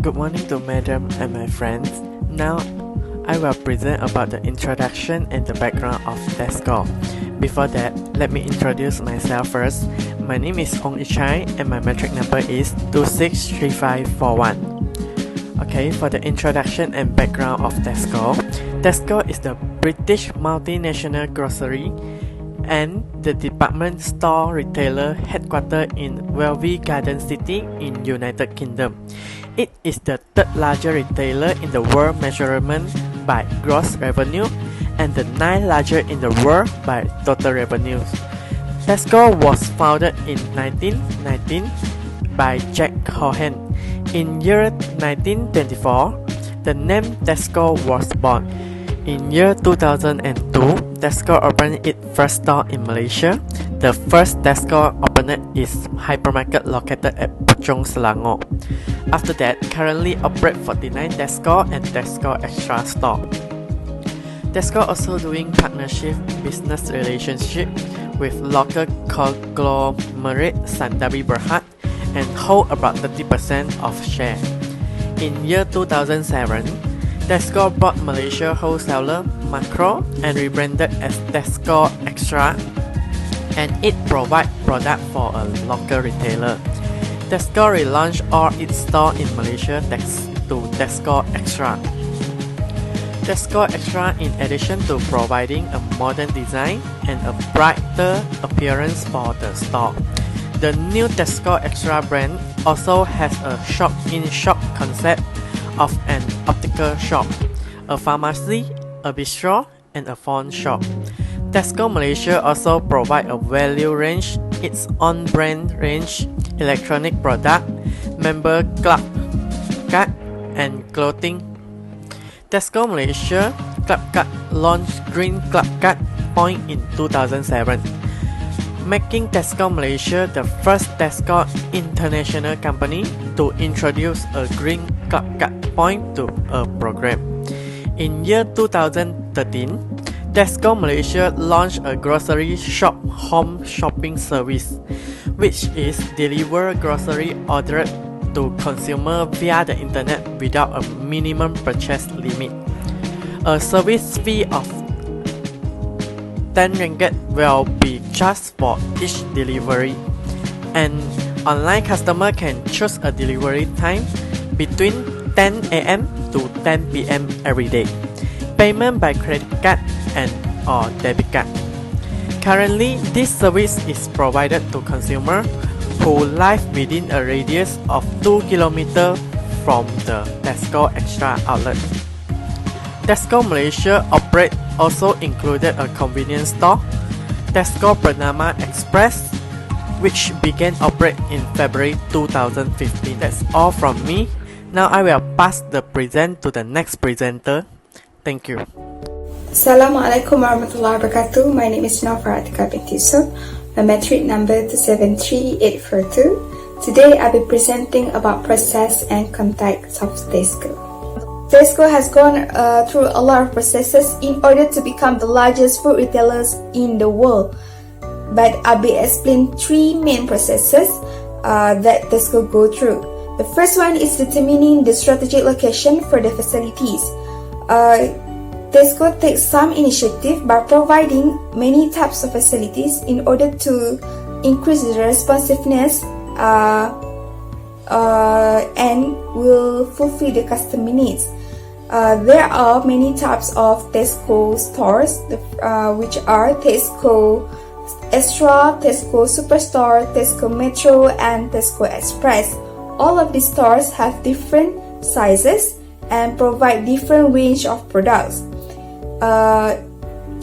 Good morning to Madam and my friends. Now, I will present about the introduction and the background of Tesco. Before that, let me introduce myself first. My name is Ong Ichai and my metric number is 263541. Okay, for the introduction and background of Tesco. Tesco is the British multinational grocery and the department store retailer headquartered in Welwyn Garden City in United Kingdom. It is the third largest retailer in the world measurement by gross revenue and the ninth largest in the world by total revenues. Tesco was founded in 1919 by Jack Cohen. In year 1924, the name Tesco was born. In year 2002, Tesco opened its first store in Malaysia. The first Tesco opened its hypermarket located at Puchong, Selangor. After that, currently operate 49 Tesco and Tesco Extra store. Tesco also doing partnership business relationship with local conglomerate Sandari Berhad and hold about 30% of share. In year 2007, Tesco bought Malaysia wholesaler Makro and rebranded as Tesco Extra, and it provides product for a local retailer. Tesco relaunched all its stores in Malaysia to Tesco Extra. Tesco Extra, in addition to providing a modern design and a brighter appearance for the store, the new Tesco Extra brand also has a shop-in-shop concept of an optical shop, a pharmacy, a bistro, and a phone shop. Tesco Malaysia also provide a value range, its own brand range, electronic product, member club card, and clothing. Tesco Malaysia Club Card launched Green Club Card point in 2007, making Tesco Malaysia the first Tesco international company to introduce a Green Club Card point to a program. In year 2013, Tesco Malaysia launched a grocery shop home shopping service, which is deliver grocery ordered to consumer via the internet without a minimum purchase limit. A service fee of 10 ringgit will be charged for each delivery, and online customer can choose a delivery time between 10 a.m. to 10 p.m. every day. Payment by credit card and or debit card. Currently, this service is provided to consumers who live within a radius of 2 km from the Tesco Extra outlet. Tesco Malaysia operate also included a convenience store, Tesco Bernama Express, which began operate in February 2015. That's all from me. Now I will pass the present to the next presenter. Thank you. Assalamualaikum warahmatullahi wabarakatuh. My name is Nafar Atika binti Yusuf. My metric number 273842. Today I'll be presenting about process and context of Tesco. Tesco has gone through a lot of processes in order to become the largest food retailers in the world. But I'll be explaining three main processes that Tesco go through. The first one is determining the strategic location for the facilities. Tesco takes some initiative by providing many types of facilities in order to increase the responsiveness and will fulfill the customer needs. There are many types of Tesco stores, which are Tesco Extra, Tesco Superstore, Tesco Metro, and Tesco Express. All of these stores have different sizes and provide different range of products.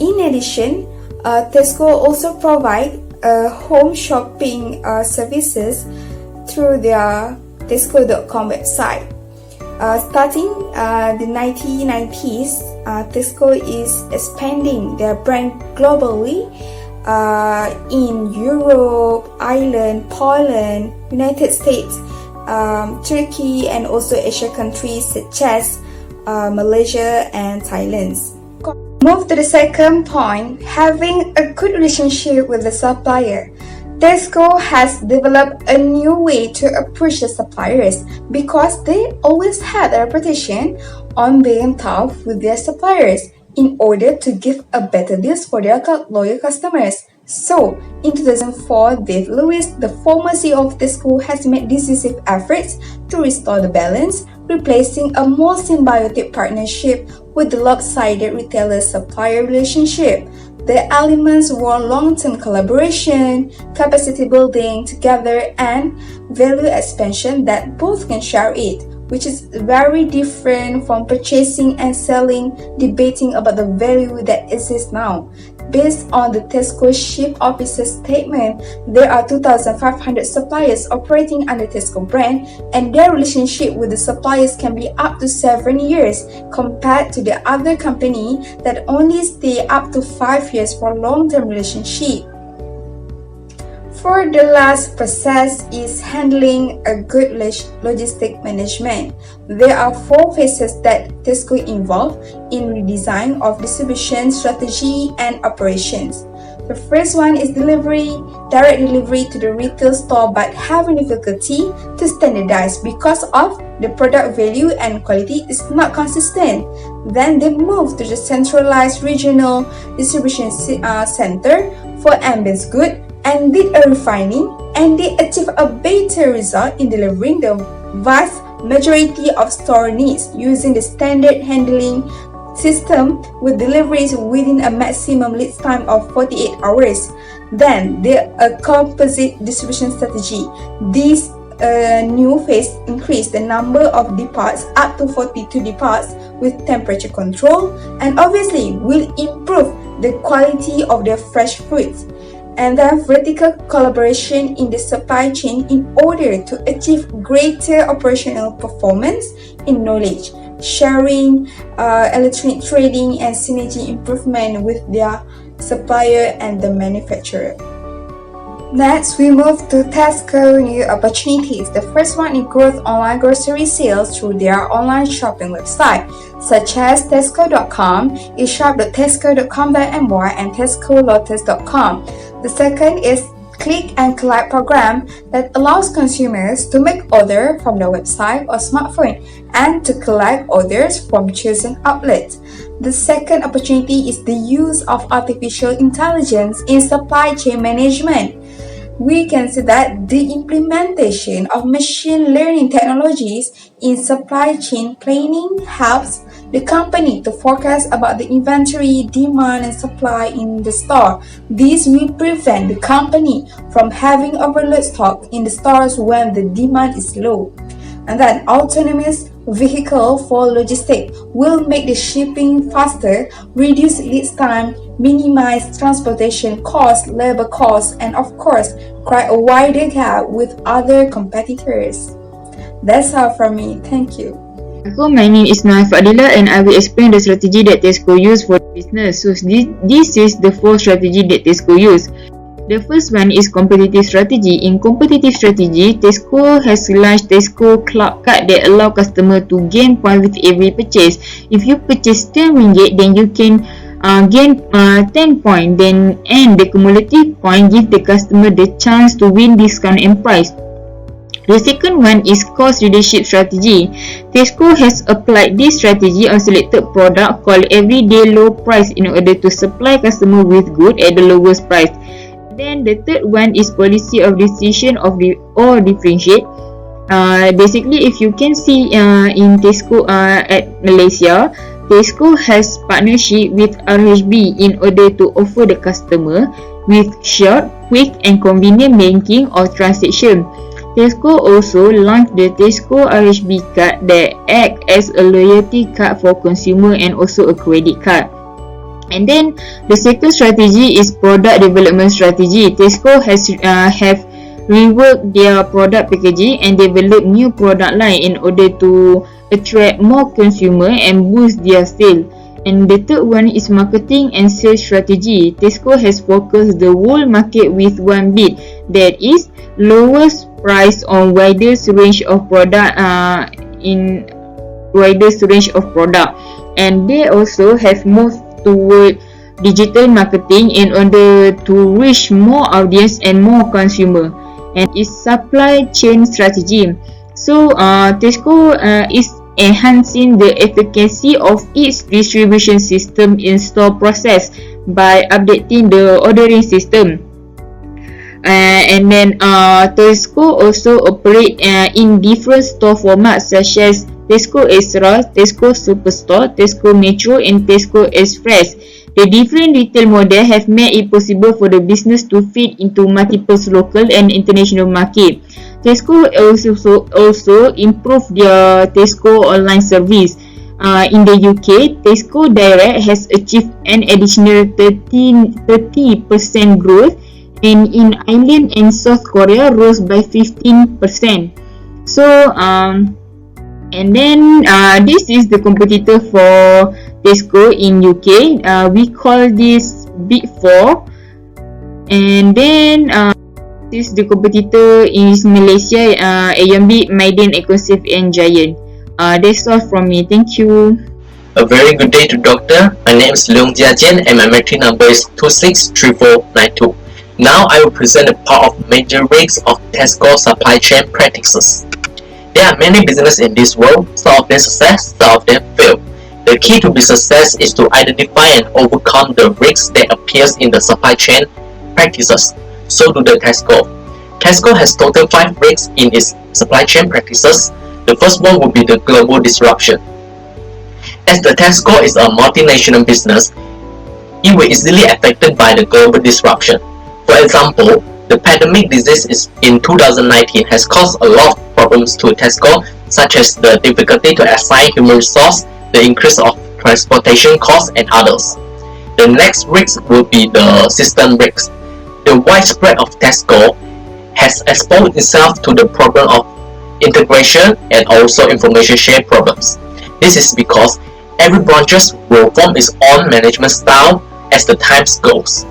In addition, Tesco also provide home shopping services through their Tesco.com website. Starting the 1990s, Tesco is expanding their brand globally in Europe, Ireland, Poland, United States, Turkey, and also Asia countries such as Malaysia and Thailand. Move to the second point, having a good relationship with the supplier. Tesco has developed a new way to approach the suppliers because they always had a reputation on being tough with their suppliers in order to give a better deals for their loyal customers. So, in 2004, Dave Lewis, the former CEO of Tesco, has made decisive efforts to restore the balance, replacing a more symbiotic partnership with the lopsided retailer-supplier relationship. The elements were long-term collaboration, capacity building together, and value expansion that both can share it, which is very different from purchasing and selling, debating about the value that exists now. Based on the Tesco Chief Officer's statement, there are 2,500 suppliers operating under Tesco brand, and their relationship with the suppliers can be up to 7 years, compared to the other company that only stay up to 5 years for long-term relationship. For the last process is handling a good logistic management. There are 4 phases that Tesco involve in redesign of distribution strategy and operations. The first one is delivery, direct delivery to the retail store, but having difficulty to standardize because of the product value and quality is not consistent. Then they move to the centralized regional distribution center for ambient goods and did a refining, and they achieve a better result in delivering the vast majority of store needs using the standard handling system with deliveries within a maximum lead time of 48 hours. Then a composite distribution strategy. This new phase increased the number of depots up to 42 depots with temperature control, and obviously will improve the quality of their fresh fruits. And then vertical collaboration in the supply chain in order to achieve greater operational performance in knowledge sharing, electronic trading, and synergy improvement with their supplier and the manufacturer. Next, we move to Tesco new opportunities. The first one is growth online grocery sales through their online shopping website, such as Tesco.com, eshop.tesco.com.my, and TescoLotus.com. The second is Click and Collect program that allows consumers to make order from the website or smartphone and to collect orders from chosen outlets. The second opportunity is the use of artificial intelligence in supply chain management. We can see that the implementation of machine learning technologies in supply chain planning helps the company to forecast about the inventory, demand, and supply in the store. This will prevent the company from having overload stock in the stores when the demand is low. And then autonomous vehicle for logistics will make the shipping faster, reduce lead time, minimize transportation costs, labor costs, and of course, create a wider gap with other competitors. That's all from me. Thank you. So my name is Noah Fadila and I will explain the strategy that Tesco use for business. So this is the 4 strategy that Tesco use. The first one is competitive strategy. In competitive strategy, Tesco has launched Tesco Club Card that allow customer to gain point with every purchase. If you purchase 10 ringgit, then you can gain 10 point. Then and the cumulative point give the customer the chance to win discount and price. The second one is cost leadership strategy. Tesco has applied this strategy on selected product called everyday low price in order to supply customer with good at the lowest price. Then the third one is policy of decision of or differentiate. Basically, if you can see in Tesco at Malaysia, Tesco has partnership with RHB in order to offer the customer with short, quick and convenient banking or transaction. Tesco also launched the Tesco RHB card that acts as a loyalty card for consumer and also a credit card. And then the second strategy is product development strategy. Tesco has have reworked their product packaging and developed new product line in order to attract more consumer and boost their sale. And the third one is marketing and sales strategy. Tesco has focused the whole market with one bid, that is lowest price on widest range of product and they also have moved toward digital marketing in order to reach more audience and more consumer, and its supply chain strategy. So Tesco is enhancing the efficacy of its distribution system in store process by updating the ordering system. And then Tesco also operate in different store formats such as Tesco Extra, Tesco Superstore, Tesco Metro and Tesco Express. The different retail models have made it possible for the business to fit into multiple local and international market. Tesco also improved their Tesco online service. In the UK, Tesco Direct has achieved an additional 30% growth, and in Ireland and South Korea rose by 15%. So and then this is the competitor for Tesco in UK. We call this Big Four, and then this is the competitor in Malaysia, AMB, Maiden, Ecosif and Giant. That's all from me. Thank you. A very good day to Doctor. My name is Leong Jia Jian and my metric number is 263492. Now I will present a part of major risks of Tesco supply chain practices. There are many businesses in this world, some of them success, some of them fail. The key to be success is to identify and overcome the risks that appears in the supply chain practices. So do the Tesco. Tesco has total 5 risks in its supply chain practices. The first one would be the global disruption. As the Tesco is a multinational business, it will easily affected by the global disruption. For example, the pandemic disease in 2019 has caused a lot of problems to Tesco, such as the difficulty to assign human resource, the increase of transportation costs, and others. The next risk will be the system risks. The widespread of Tesco has exposed itself to the problem of integration and also information share problems. This is because every branches will form its own management style as the time goes.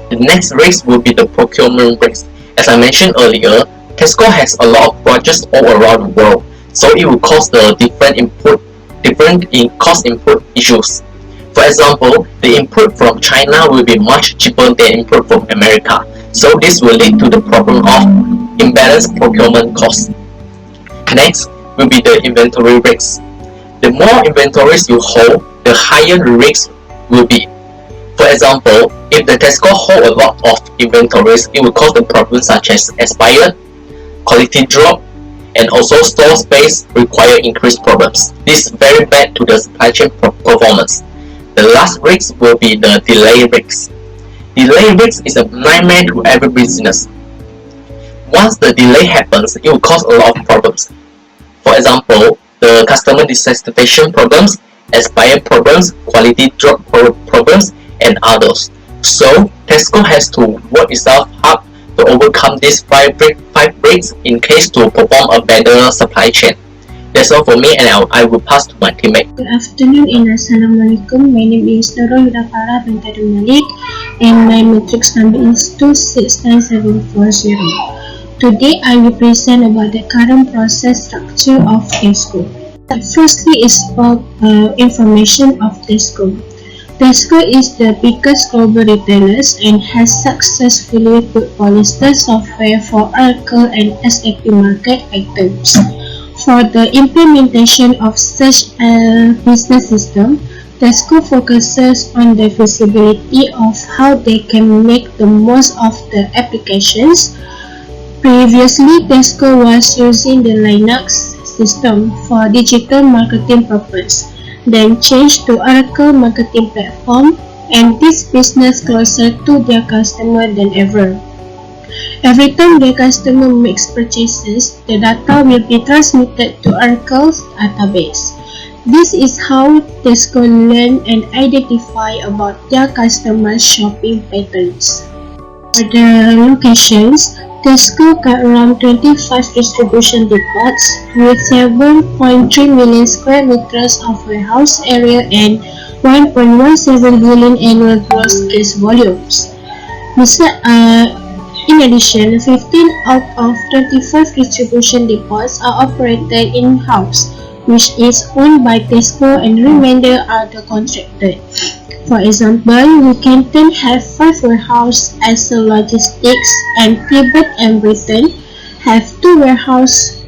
The next risk will be the procurement risk. As I mentioned earlier, Tesco has a lot of branches all around the world, so it will cause the different cost input issues. For example, the input from China will be much cheaper than input from America, so this will lead to the problem of imbalanced procurement costs. Next will be the inventory risks. The more inventories you hold, the higher the risk will be. For example, if the Tesco hold a lot of inventories, it will cause the problems such as expired, quality drop, and also store space require increased problems. This is very bad to the supply chain performance. The last risk will be the delay risk. Delay risk is a nightmare to every business. Once the delay happens, it will cause a lot of problems. For example, the customer dissatisfaction problems, expired problems, quality drop problems, and others. So Tesco has to work itself hard to overcome these 5 risks in case to perform a better supply chain. That's all for me, and I will pass to my teammate. Good afternoon and Assalamualaikum. My name is Nurul Hidafara bint Abdul Malik and my matrix number is 269740. Today I will present about the current process structure of Tesco. Firstly is about information of Tesco. Tesco is the biggest global retailer and has successfully put Polyester software for Oracle and SAP market items. For the implementation of such a business system, Tesco focuses on the feasibility of how they can make the most of the applications. Previously, Tesco was using the Linux system for digital marketing purpose, then changed to Oracle marketing platform, and this business closer to their customer than ever. Every time the customer makes purchases, the data will be transmitted to Oracle's database. This is how Tesco learn and identify about their customers' shopping patterns. For the locations, Tesco got around 25 distribution depots with 7.3 million square meters of warehouse area and 1.17 billion annual gross case volumes. In addition, 15 out of 25 distribution depots are operated in-house, which is owned by Tesco, and remainder are the contracted. For example, Wincanton have 5 warehouses as a logistics, and Tibet and Britain have 2 warehouses,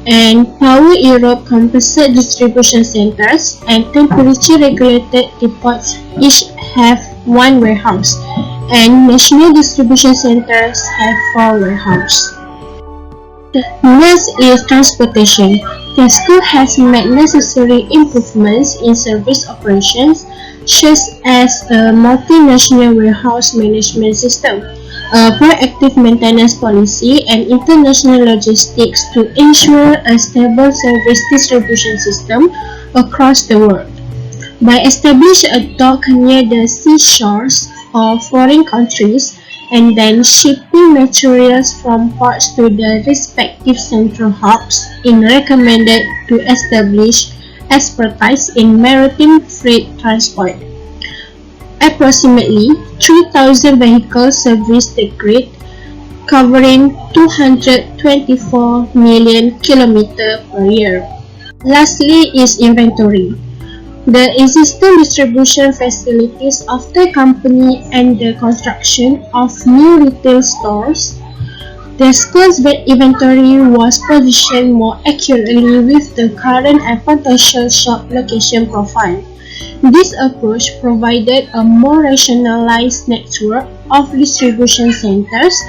and Power Europe composite distribution centers and temperature regulated depots each have 1 warehouse, and national distribution centers have 4 warehouses. Next is transportation. Tesco has made necessary improvements in service operations, such as a multinational warehouse management system, a proactive maintenance policy, and international logistics to ensure a stable service distribution system across the world. By establishing a dock near the seashores of foreign countries, and then shipping materials from ports to the respective central hubs, it recommended to establish expertise in maritime freight transport. Approximately 3,000 vehicles service the grid, covering 224 million kilometers per year. Lastly is inventory. The existing distribution facilities of the company and the construction of new retail stores, Tesco's inventory was positioned more accurately with the current and potential shop location profile. This approach provided a more rationalized network of distribution centers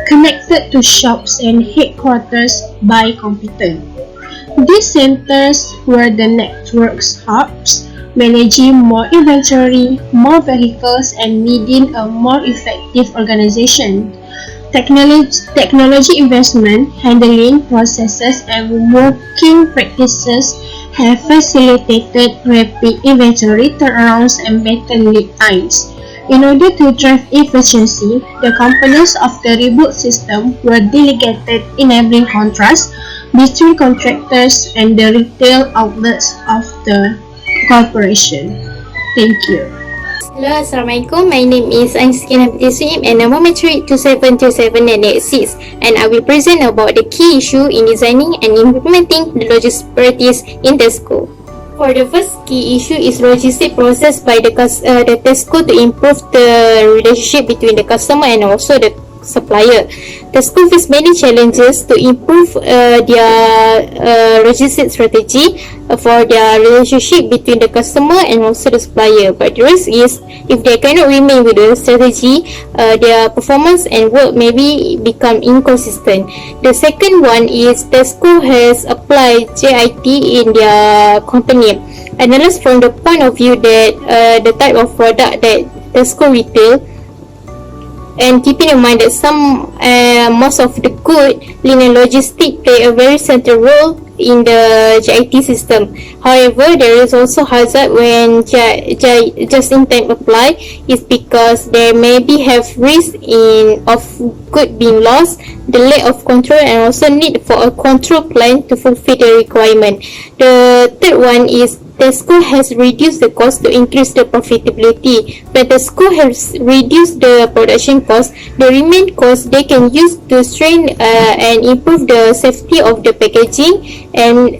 connected to shops and headquarters by computer. These centers were the network's hubs, managing more inventory, more vehicles, and needing a more effective organization. Technology investment, handling processes, and working practices have facilitated rapid inventory turnarounds and better lead times. In order to drive efficiency, the components of the reboot system were delegated, enabling contrast between contractors and the retail outlets of the corporation. Thank you. Hello, Assalamualaikum. My name is Ainskin Hamidisuim and I'm a matric 2727 and 86, and I will present about the key issue in designing and implementing the logistics priorities in Tesco. For the first key issue is logistic process by the Tesco to improve the relationship between the customer and also the supplier. Tesco face many challenges to improve their logistic strategy for their relationship between the customer and also the supplier. But the risk is, if they cannot remain with the strategy, their performance and work maybe become inconsistent. The second one is Tesco has applied JIT in their company. Analyzed from the point of view that the type of product that Tesco retail, and keeping in mind that most of the good linear logistics play a very central role in the JIT system. However, there is also hazard when just-in-time apply, is because there may be have risk of good being lost, the lack of control, and also need for a control plan to fulfill the requirement. The third one is Tesco has reduced the cost to increase the profitability. When Tesco has reduced the production cost, the remaining cost they can use to strengthen and improve the safety of the packaging and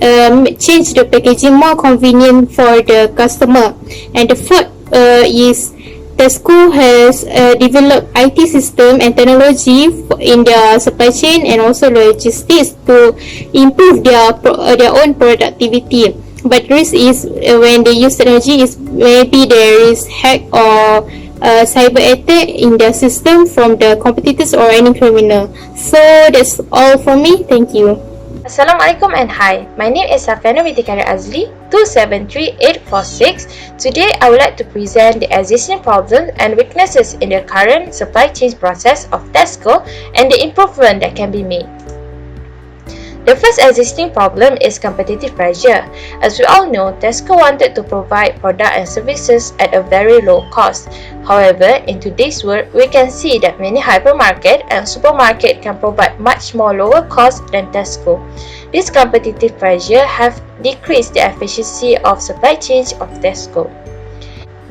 change the packaging more convenient for the customer. And the fourth is Tesco has developed IT system and technology in their supply chain and also logistics to improve their own productivity. But risk is when they use technology is maybe there is hack or cyber attack in the system from the competitors or any criminal. So that's all from me. Thank you. Assalamualaikum and hi. My name is Safiana Mitikari Azli, 273846. Today I would like to present the existing problems and weaknesses in the current supply chain process of Tesco and the improvement that can be made. The first existing problem is competitive pressure. As we all know, Tesco wanted to provide products and services at a very low cost. However, in today's world, we can see that many hypermarket and supermarket can provide much more lower cost than Tesco. This competitive pressure have decreased the efficiency of supply chain of Tesco.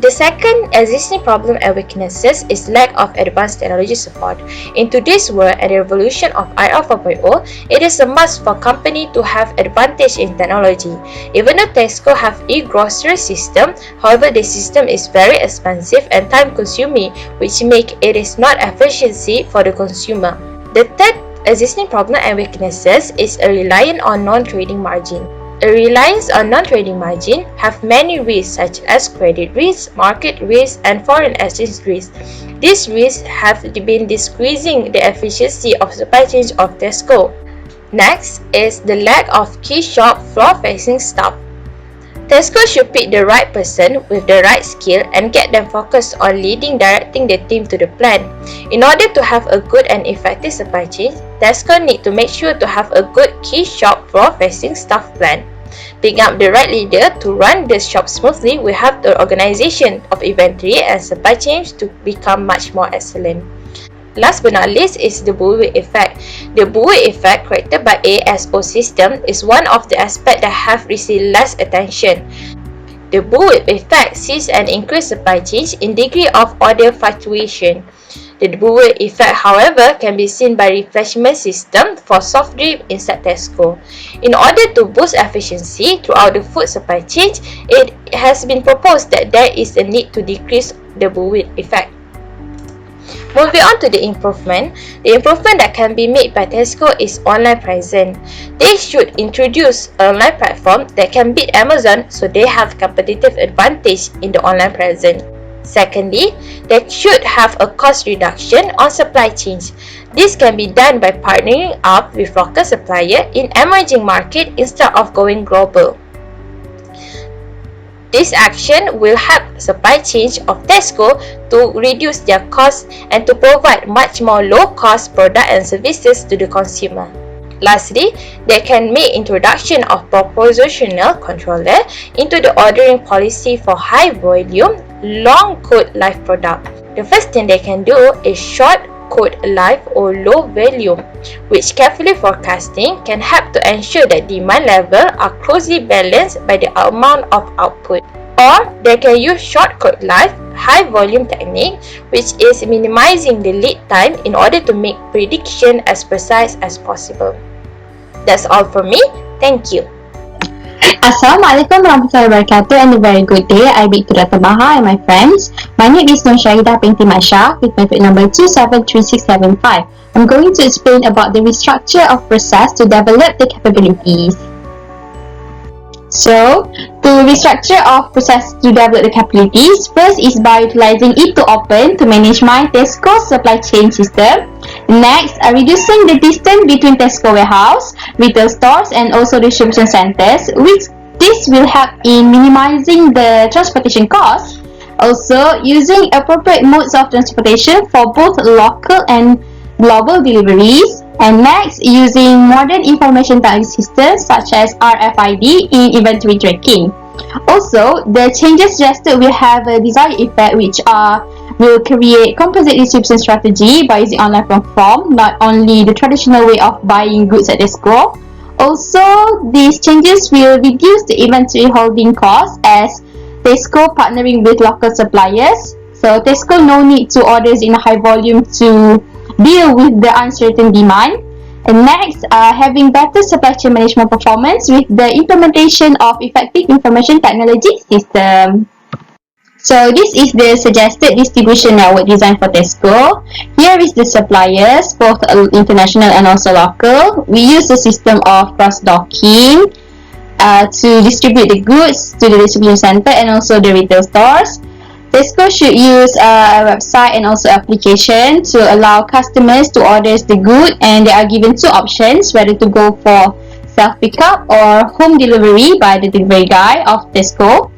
The second existing problem and weaknesses is lack of advanced technology support. In today's world and the revolution of IR 4.0, it is a must for company to have advantage in technology. Even though Tesco have e-grocery system, however the system is very expensive and time consuming, which make it is not efficiency for the consumer. The third existing problem and weaknesses is a reliance on non-trading margin. A reliance on non-trading margin have many risks such as credit risk, market risk, and foreign exchange risk. These risks have been decreasing the efficiency of supply chain of Tesco. Next is the lack of key shop floor-facing staff. Tesco should pick the right person with the right skill and get them focused on directing the team to the plan. In order to have a good and effective supply chain, Tesco need to make sure to have a good key shop floor-facing staff plan. Picking up the right leader to run the shop smoothly will help the organization of inventory and supply chains to become much more excellent. Last but not least is the buoy effect. The buoy effect created by ASO system is one of the aspects that have received less attention. The buoy effect sees an increased supply chain in degree of order fluctuation. The buoy effect, however, can be seen by replenishment system for soft drink inside Tesco. In order to boost efficiency throughout the food supply chain, it has been proposed that there is a need to decrease the buoy effect. Moving on to the improvement that can be made by Tesco is online presence. They should introduce an online platform that can beat Amazon so they have competitive advantage in the online presence. Secondly, they should have a cost reduction on supply chains. This can be done by partnering up with local suppliers in emerging markets instead of going global. This action will help supply chains of Tesco to reduce their costs and to provide much more low-cost products and services to the consumer. Lastly, they can make introduction of propositional controller into the ordering policy for high volume, long code life product. The first thing they can do is short code life or low volume, which carefully forecasting can help to ensure that demand level are closely balanced by the amount of output. Or they can use short code life, high volume technique, which is minimizing the lead time in order to make prediction as precise as possible. That's all from me. Thank you. Assalamualaikum warahmatullahi wabarakatuh and a very good day. I bid to Dr. Maha and my friends. My name is Nur Syahidah binti Masha with my number 273675. I'm going to explain about the restructure of process to develop the capabilities. So, to restructure of process to develop the capabilities, first is by utilizing it to open to manage my Tesco supply chain system. Next, reducing the distance between Tesco warehouse, retail stores and also distribution centers, which this will help in minimizing the transportation costs. Also, using appropriate modes of transportation for both local and global deliveries. And next, using modern information technology systems such as RFID in inventory tracking. Also, the changes suggested will have a desired effect, which will create composite distribution strategy by using online platform, not only the traditional way of buying goods at Tesco. Also, these changes will reduce the inventory holding costs as Tesco partnering with local suppliers. So Tesco no need to orders in a high volume to deal with the uncertain demand. And next, having better supply chain management performance with the implementation of effective information technology system. So this is the suggested distribution network design for Tesco. Here is the suppliers, both international and also local. We use the system of cross-docking to distribute the goods to the distribution center and also the retail stores. Tesco should use a website and also application to allow customers to order the good, and they are given two options whether to go for self-pickup or home delivery by the delivery guy of Tesco.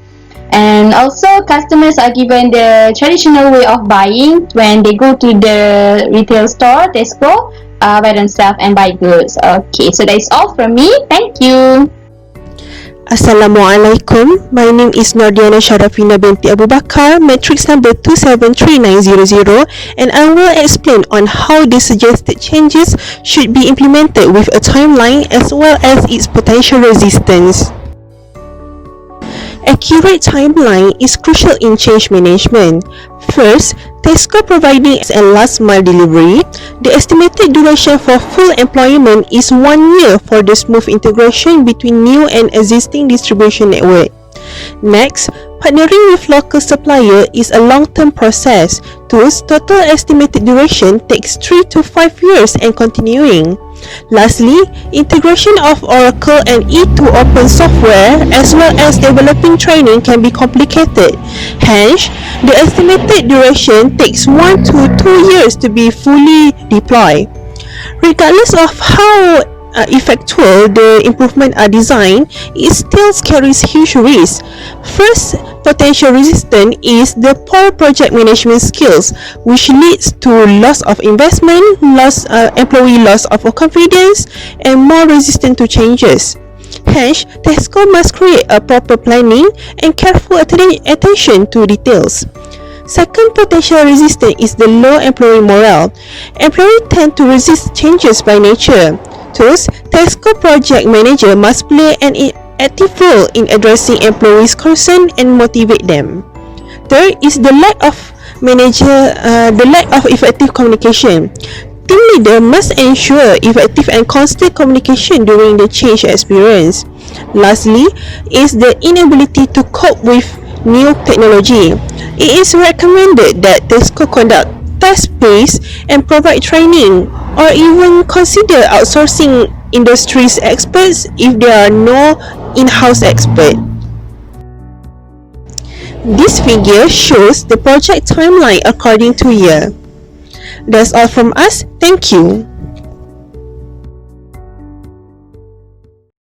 And also customers are given the traditional way of buying when they go to the retail store Tesco by themselves and buy goods. Okay, so that is all from me. Thank you. Assalamualaikum. My name is Nordiana Sharafina binti Abu Bakar, matrix number 273900, and I will explain on how the suggested changes should be implemented with a timeline as well as its potential resistance. Accurate timeline is crucial in change management. First, Tesco providing and last mile delivery. The estimated duration for full employment is 1 year for the smooth integration between new and existing distribution network. Next, partnering with local supplier is a long-term process. Thus, total estimated duration takes 3 to 5 years and continuing. Lastly, integration of Oracle and E2 open software as well as developing training can be complicated. Hence, the estimated duration takes 1 to 2 years to be fully deployed. Regardless of how effectual the improvements are designed, it still carries huge risks. First potential resistance is the poor project management skills, which leads to loss of investment, employee loss of confidence, and more resistant to changes. Hence, Tesco must create a proper planning and careful attention to details. Second potential resistance is the low employee morale. Employees tend to resist changes by nature. Thus, Tesco project manager must play an active role in addressing employees' concern and motivate them. Third is the lack of effective communication. Team leader must ensure effective and constant communication during the change experience. Lastly is the inability to cope with new technology. It is recommended that Tesco conduct task-based and provide training, or even consider outsourcing industry's experts if there are no in-house experts. This figure shows the project timeline according to year. That's all from us. Thank you.